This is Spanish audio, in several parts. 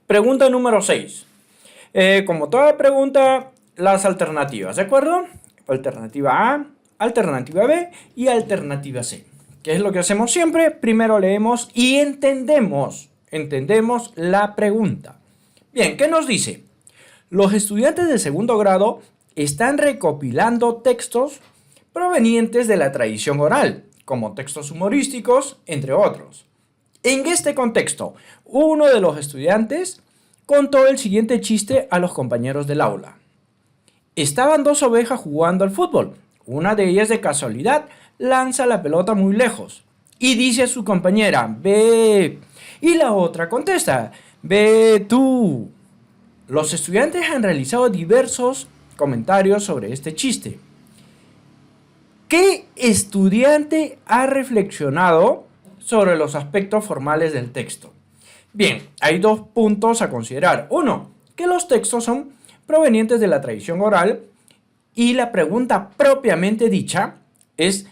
Pregunta número 6. Como toda pregunta, las alternativas, ¿de acuerdo? Alternativa A, alternativa B y alternativa C. ¿Qué es lo que hacemos siempre? Primero leemos y entendemos la pregunta. Bien, ¿qué nos dice? Los estudiantes de segundo grado están recopilando textos provenientes de la tradición oral, como textos humorísticos, entre otros. En este contexto, uno de los estudiantes contó el siguiente chiste a los compañeros del aula. Estaban dos ovejas jugando al fútbol. Una de ellas, de casualidad, lanza la pelota muy lejos y dice a su compañera, ve. Y la otra contesta, ve tú. Los estudiantes han realizado diversos comentarios sobre este chiste. ¿Qué estudiante ha reflexionado sobre los aspectos formales del texto? Bien, hay dos puntos a considerar. Uno, que los textos son provenientes de la tradición oral y la pregunta propiamente dicha es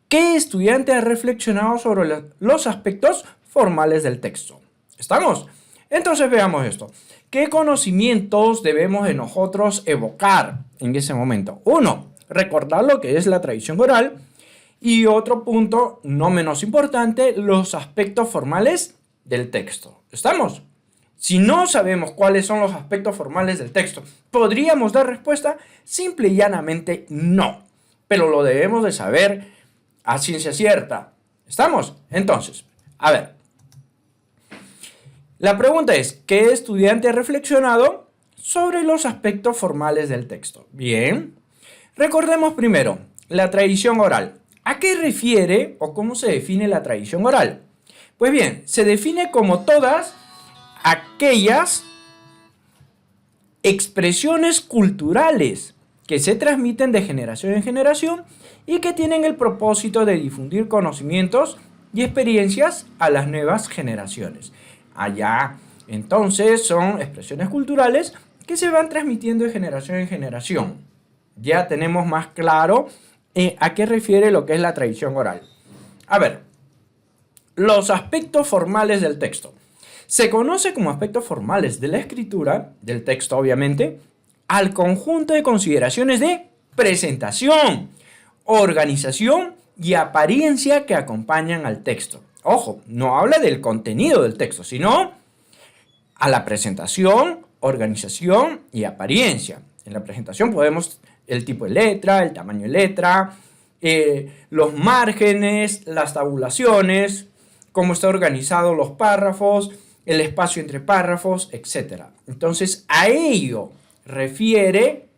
¿qué estudiante ha reflexionado sobre los aspectos formales del texto? ¿Estamos? Entonces veamos esto. ¿Qué conocimientos debemos nosotros evocar en ese momento? Uno, recordar lo que es la tradición oral. Y otro punto, no menos importante, los aspectos formales del texto. ¿Estamos? Si no sabemos cuáles son los aspectos formales del texto, ¿podríamos dar respuesta? Simple y llanamente no. Pero lo debemos de saber a ciencia cierta. ¿Estamos? Entonces, a ver. La pregunta es, ¿qué estudiante ha reflexionado sobre los aspectos formales del texto? Bien. Recordemos primero, la tradición oral. ¿A qué refiere o cómo se define la tradición oral? Pues bien, se define como todas aquellas expresiones culturales que se transmiten de generación en generación y que tienen el propósito de difundir conocimientos y experiencias a las nuevas generaciones. Allá, entonces, son expresiones culturales que se van transmitiendo de generación en generación. Ya tenemos más claro a qué refiere lo que es la tradición oral. A ver, los aspectos formales del texto. Se conoce como aspectos formales de la escritura, del texto obviamente, al conjunto de consideraciones de presentación, organización y apariencia que acompañan al texto. Ojo, no habla del contenido del texto, sino a la presentación, organización y apariencia. En la presentación podemos el tipo de letra, el tamaño de letra, los márgenes, las tabulaciones, cómo están organizados los párrafos, el espacio entre párrafos, etc. Entonces, a ello refiere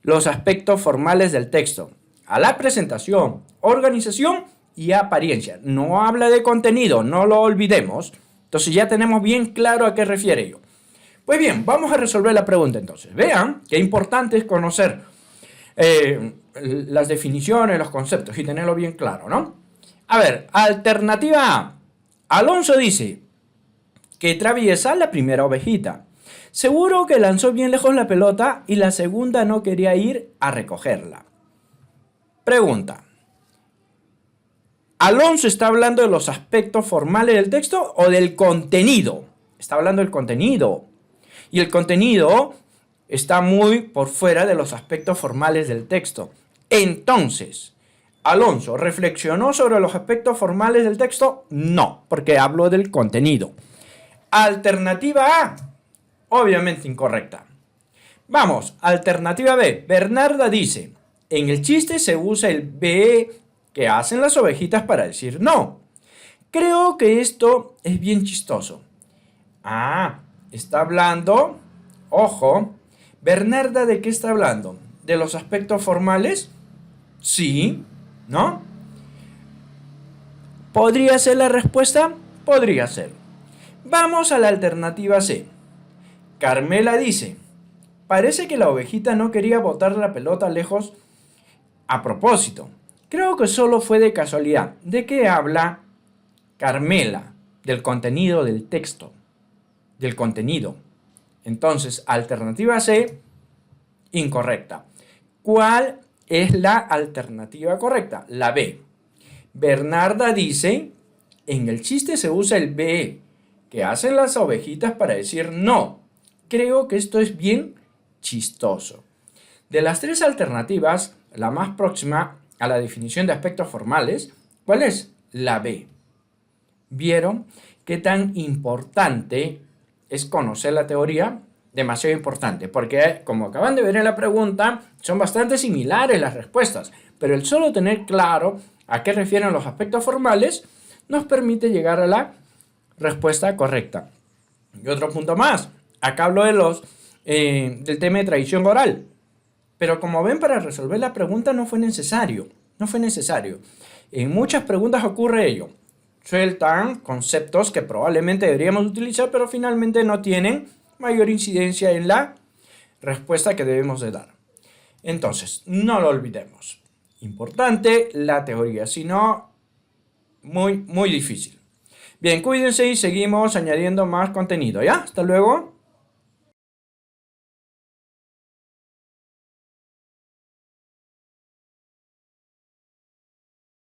los aspectos formales del texto, a la presentación, organización y apariencia. No habla de contenido, no lo olvidemos. Entonces ya tenemos bien claro a qué refiere ello. Pues bien, vamos a resolver la pregunta entonces. Vean qué importante es conocer las definiciones, los conceptos y tenerlo bien claro, ¿no? A ver, alternativa A. Alonso dice que atraviesa la primera ovejita. Seguro que lanzó bien lejos la pelota y la segunda no quería ir a recogerla. Pregunta. ¿Alonso está hablando de los aspectos formales del texto o del contenido? Está hablando del contenido. Y el contenido está muy por fuera de los aspectos formales del texto. Entonces, ¿Alonso reflexionó sobre los aspectos formales del texto? No, porque hablo del contenido. Alternativa A, obviamente incorrecta. Vamos, alternativa B. Bernarda dice, en el chiste se usa el be que hacen las ovejitas para decir no. Creo que esto es bien chistoso. Ah, está hablando, ojo, Bernarda, ¿de qué está hablando? ¿De los aspectos formales? Sí, ¿no? ¿Podría ser la respuesta? Podría ser. Vamos a la alternativa C. Carmela dice, parece que la ovejita no quería botar la pelota lejos a propósito. Creo que solo fue de casualidad. ¿De qué habla Carmela? Del contenido del texto. Del contenido. Entonces, alternativa C, incorrecta. ¿Cuál es la alternativa correcta? La B. Bernarda dice, en el chiste se usa el be ¿Qué hacen las ovejitas para decir no? Creo que esto es bien chistoso. De las tres alternativas, la más próxima a la definición de aspectos formales, ¿cuál es? La B. ¿Vieron qué tan importante es conocer la teoría? Demasiado importante, porque como acaban de ver en la pregunta, son bastante similares las respuestas, pero el solo tener claro a qué refieren los aspectos formales nos permite llegar a la respuesta correcta. Y otro punto más, acá hablo del tema de tradición oral, pero como ven, para resolver la pregunta no fue necesario. En muchas preguntas ocurre ello. Sueltan conceptos que probablemente deberíamos utilizar, pero finalmente no tienen mayor incidencia en la respuesta que debemos de dar. Entonces, no lo olvidemos. Importante la teoría, si no, muy difícil. Bien, cuídense y seguimos añadiendo más contenido, ¿ya? Hasta luego.